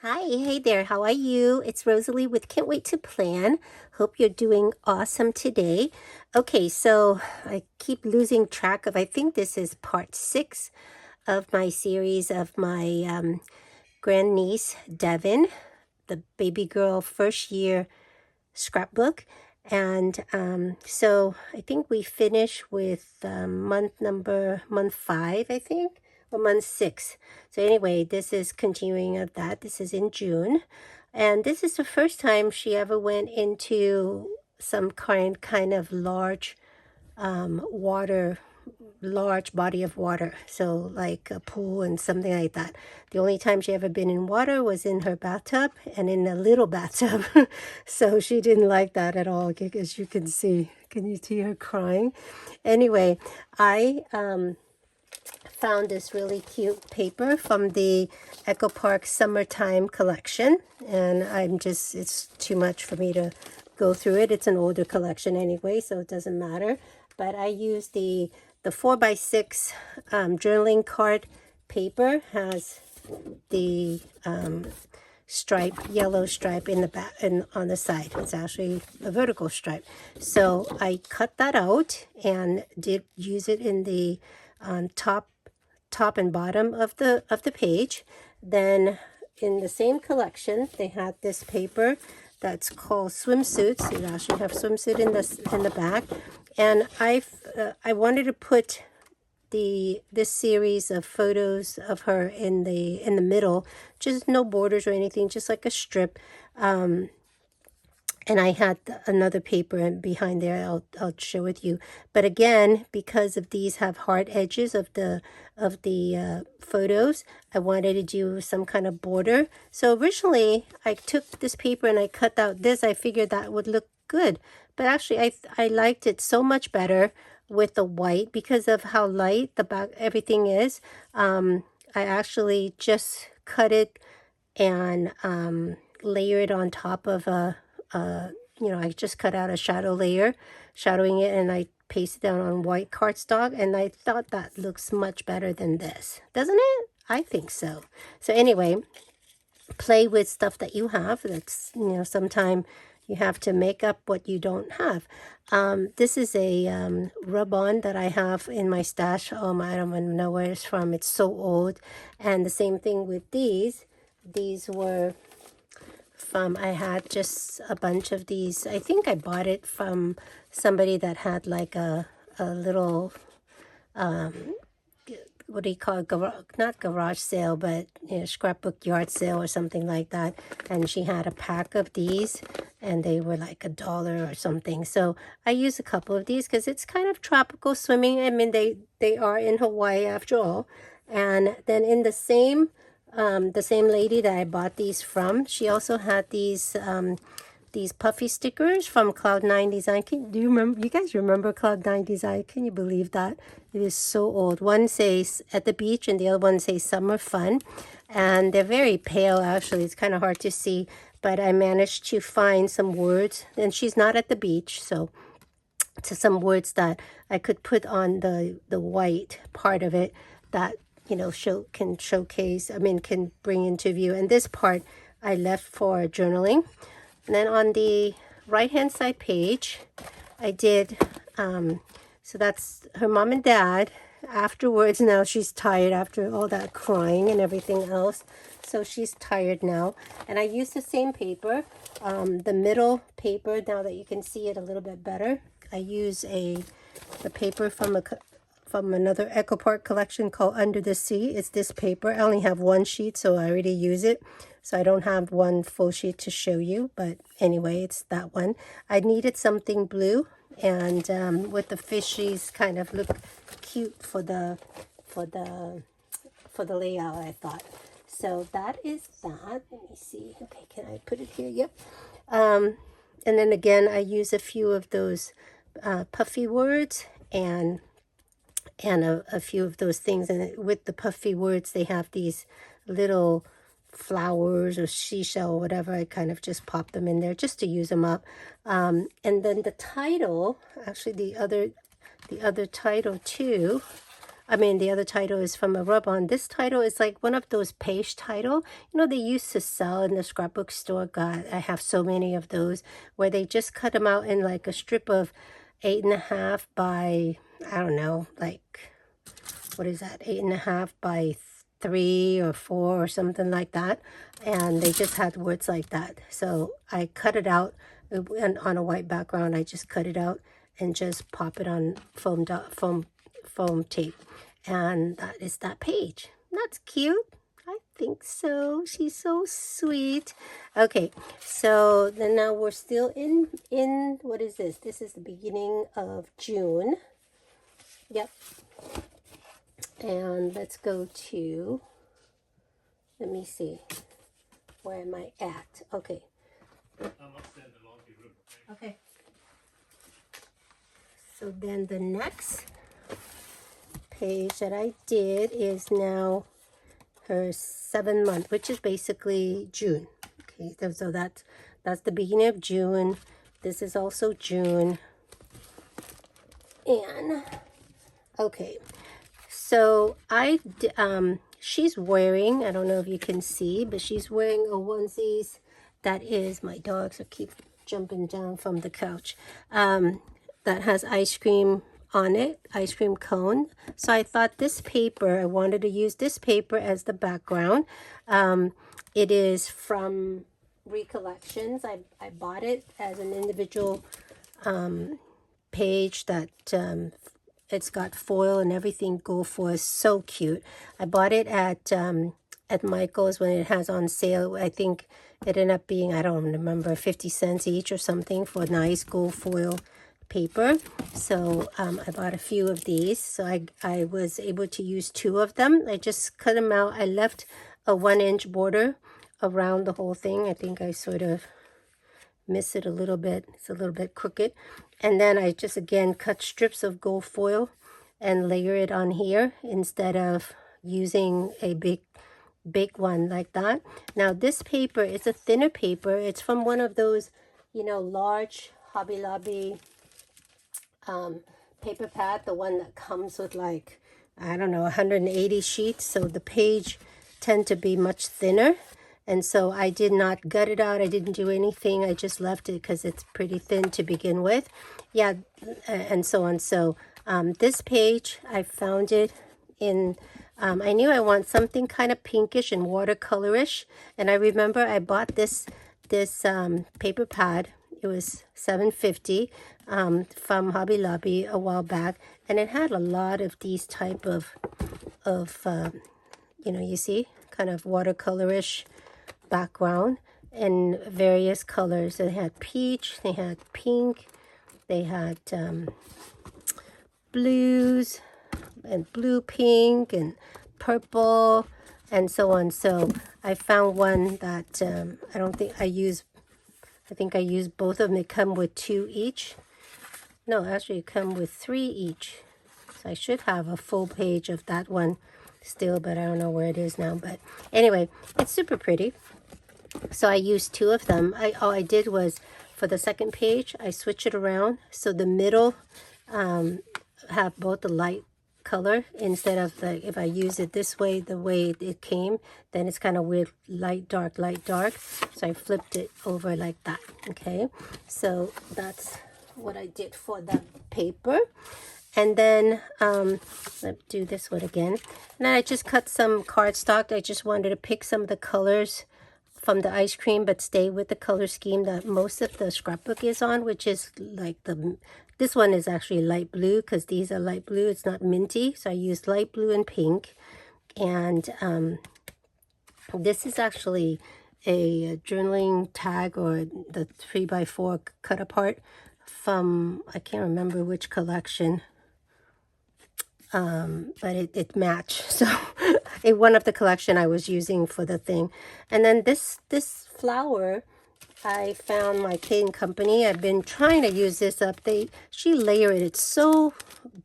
Hi, hey there, how are you? It's Rosalie with Can't Wait to Plan. Hope you're doing awesome today. Okay, so I keep losing track of, I think this is part 6 of my series of my grandniece, Devin, the baby girl first year scrapbook. And so I think we finish with month 5, I think, or month 6. So anyway, this is continuing of that. This is in June. And this is the first time she ever went into some kind of large large body of water, so like a pool and something like that. The only time she ever been in water was in her bathtub and in a little bathtub. So she didn't like that at all, as you can see. Can you see her crying? Anyway, I found this really cute paper from the Echo Park Summertime collection, and it's too much for me to go through it. It's an older collection anyway, so it doesn't matter. But I used the 4x6 journaling card paper. Has the yellow stripe in the back and on the side. It's actually a vertical stripe. So I cut that out and did use it in the top and bottom of the page. Then in the same collection, they had this paper that's called swimsuits. You actually have swimsuit in the back, and I wanted to put this series of photos of her in the middle, just no borders or anything, just like a strip. And I had another paper behind there. I'll share with you. But again, because of these have hard edges of the photos, I wanted to do some kind of border. So originally, I took this paper and I cut out this. I figured that would look good. But actually, I liked it so much better with the white because of how light the back everything is. I actually just cut it and layer it on top of I just cut out a shadow layer, shadowing it, and I pasted down on white cardstock, and I thought that looks much better than this. Doesn't it? I think so. So anyway, play with stuff that you have. That's, sometime you have to make up what you don't have. This is a rub-on that I have in my stash. I don't even know where it's from. It's so old. And the same thing with these. These were I had just a bunch of these. I think I bought it from somebody that had like a little, what do you call it? Not garage sale, but scrapbook yard sale or something like that. And she had a pack of these, and they were like $1 or something. So I used a couple of these because it's kind of tropical swimming. I mean, they are in Hawaii after all. And then in the same lady that I bought these from, she also had these Puffy stickers from Cloud9 Design. Do you remember? You guys remember Cloud9 Design? Can you believe that? It is so old. One says at the beach, and the other one says summer fun. And they're very pale, actually. It's kind of hard to see, but I managed to find some words. And she's not at the beach, so to some words that I could put on the white part of it that can bring into view. And this part I left for journaling. And then on the right hand side page, I did so that's her mom and dad. Afterwards, now she's tired after all that crying and everything else, so she's tired now. And I used the same paper, the middle paper. Now that you can see it a little bit better, I use the paper from another Echo Park collection called Under the Sea. It's this paper. I only have one sheet, so I already use it. So I don't have one full sheet to show you. But anyway, it's that one. I needed something blue, and with the fishies kind of look cute for the layout, I thought. So that is that. Let me see. Okay, can I put it here? Yep. And then again, I use a few of those puffy words and a few of those things. And with the puffy words, they have these little flowers or seashell or whatever. I kind of just pop them in there just to use them up. And then the title, actually the other title too, I mean, the other title is from a rub-on. This title is like one of those page title. You know, they used to sell in the scrapbook store. God, I have so many of those where they just cut them out in like a strip of 8.5 by, I don't know, like, what is that? 8.5 by 3 or 4 or something like that. And they just had words like that. So I cut it out and on a white background. I just cut it out and just pop it on foam tape, and that is that page. That's cute. I think so. She's so sweet. Okay, so then now we're still in what is this? This is the beginning of June. Yep. And let's go to, let me see, where am I at? Okay. I'm upstairs in the laundry room. Okay. So then the next page that I did is now her 7th month, which is basically June. Okay, so that's the beginning of June. This is also June. And okay, so she's wearing, I don't know if you can see, but she's wearing a onesie that is, my dogs keep jumping down from the couch, that has ice cream on it, ice cream cone. So I thought this paper, I wanted to use this paper as the background. It is from Recollections. I bought it as an individual page that it's got foil and everything go for. Is so cute. I bought it at Michael's when it has on sale. I think it ended up being, I don't remember, 50 cents each or something for nice gold foil paper. So I bought a few of these. So I was able to use 2 of them. I just cut them out. I left a 1-inch border around the whole thing. I think I sort of missed it a little bit. It's a little bit crooked. And then I just again cut strips of gold foil and layer it on here instead of using a big one like that. Now this paper is a thinner paper. It's from one of those, you know, large Hobby Lobby paper pad, the one that comes with like, I don't know, 180 sheets. So the page tend to be much thinner. And so I did not gut it out. I didn't do anything. I just left it because it's pretty thin to begin with. Yeah, and so on. So this page, I found it in, I knew I want something kind of pinkish and watercolorish. And I remember I bought this paper pad. It was $7.50 from Hobby Lobby a while back. And it had a lot of these type of you know, you see, kind of watercolorish background in various colors. They had peach, they had pink, they had blues and blue pink and purple and so on. So I found one that I don't think I use. I think I used both of them. They come with 2 each. No, actually it come with 3 each. So I should have a full page of that one still, but I don't know where it is now. But anyway, it's super pretty. So I used 2 of them. All I did was, for the second page, I switch it around. So the middle have both the light color instead of the, if I use it this way, the way it came, then it's kind of weird, light, dark, light, dark. So I flipped it over like that. Okay, so that's what I did for that paper. And then let's do this one again. And then I just cut some cardstock. I just wanted to pick some of the colors from the ice cream, but stay with the color scheme that most of the scrapbook is on, which is like this one is actually light blue because these are light blue. It's not minty. So I used light blue and pink. And this is actually a journaling tag, or the 3x4 cut apart from, I can't remember which collection. But it matched. So one of the collection I was using for the thing. And then this flower, I found my K&Company. I've been trying to use this up. She layered it so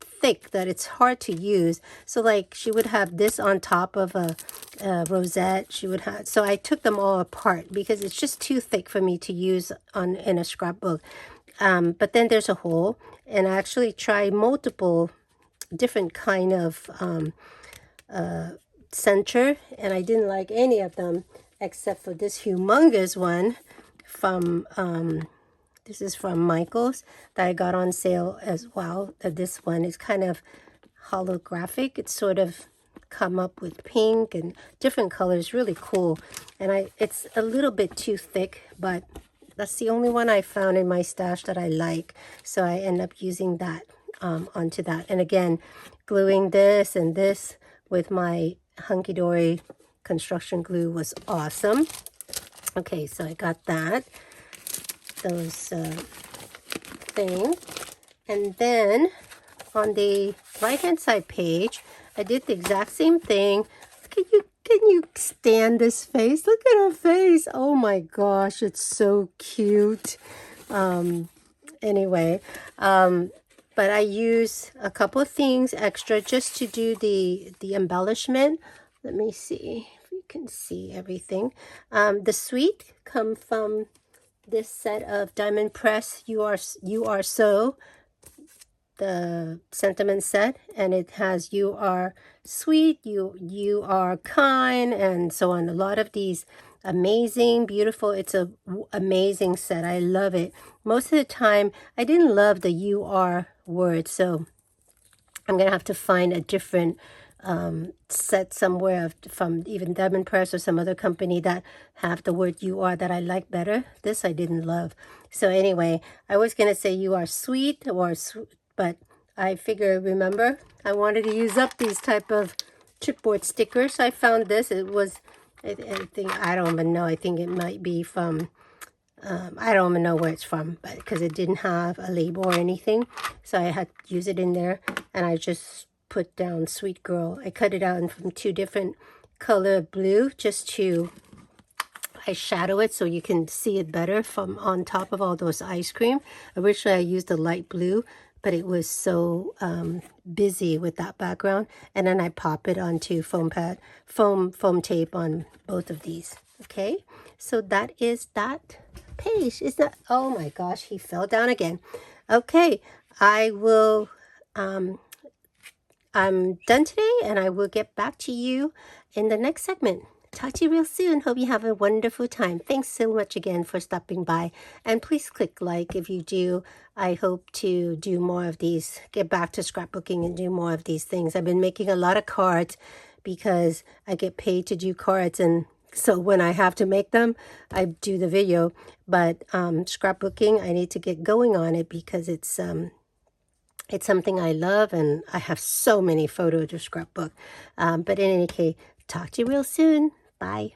thick that it's hard to use. So like she would have this on top of a rosette. She would have, so I took them all apart because it's just too thick for me to use in a scrapbook. But then there's a hole, and I actually tried multiple different kind of center, and I didn't like any of them except for this humongous one from this is from Michael's that I got on sale as well. This one is kind of holographic. It's sort of come up with pink and different colors, really cool. And it's a little bit too thick, but that's the only one I found in my stash that I like, so I end up using that onto that. And again, gluing this and this with my hunky dory construction glue was awesome. Okay, so I got those things, and then on the right hand side page I did the exact same thing. Can you stand this face? Look at her face. Oh my gosh, it's so cute. Anyway, but I use a couple of things extra just to do the embellishment. Let me see if you can see everything. The sweet come from this set of diamond press 𝘂𝗶𝗶𝗲, the sentiment set, and it has you are sweet, you are kind, and so on. A lot of these amazing, beautiful. It's a amazing set. I love it. Most of the time I didn't love the you are word, so I'm gonna have to find a different set somewhere from even Diamond Press or some other company that have the word you are that I like better. This I didn't love. So anyway, I was gonna say you are sweet or but I figure, remember, I wanted to use up these type of chipboard stickers. I found this. It was, I think, I don't even know. I think it might be from, I don't even know where it's from, but because it didn't have a label or anything, so I had to use it in there. And I just put down Sweet Girl. I cut it out from 2 different color blue just to eyeshadow it so you can see it better from on top of all those ice cream. Originally I used the light blue, but it was so busy with that background, and then I pop it onto foam tape on both of these. Okay, so that is that page. Is that, oh my gosh, he fell down again. Okay, I will I'm done today, and I will get back to you in the next segment. Talk to you real soon. Hope you have a wonderful time. Thanks so much again for stopping by. And please click like if you do. I hope to do more of these, get back to scrapbooking and do more of these things. I've been making a lot of cards because I get paid to do cards. And so when I have to make them, I do the video. But scrapbooking, I need to get going on it because it's something I love, and I have so many photos to scrapbook. But in any case, talk to you real soon. Bye.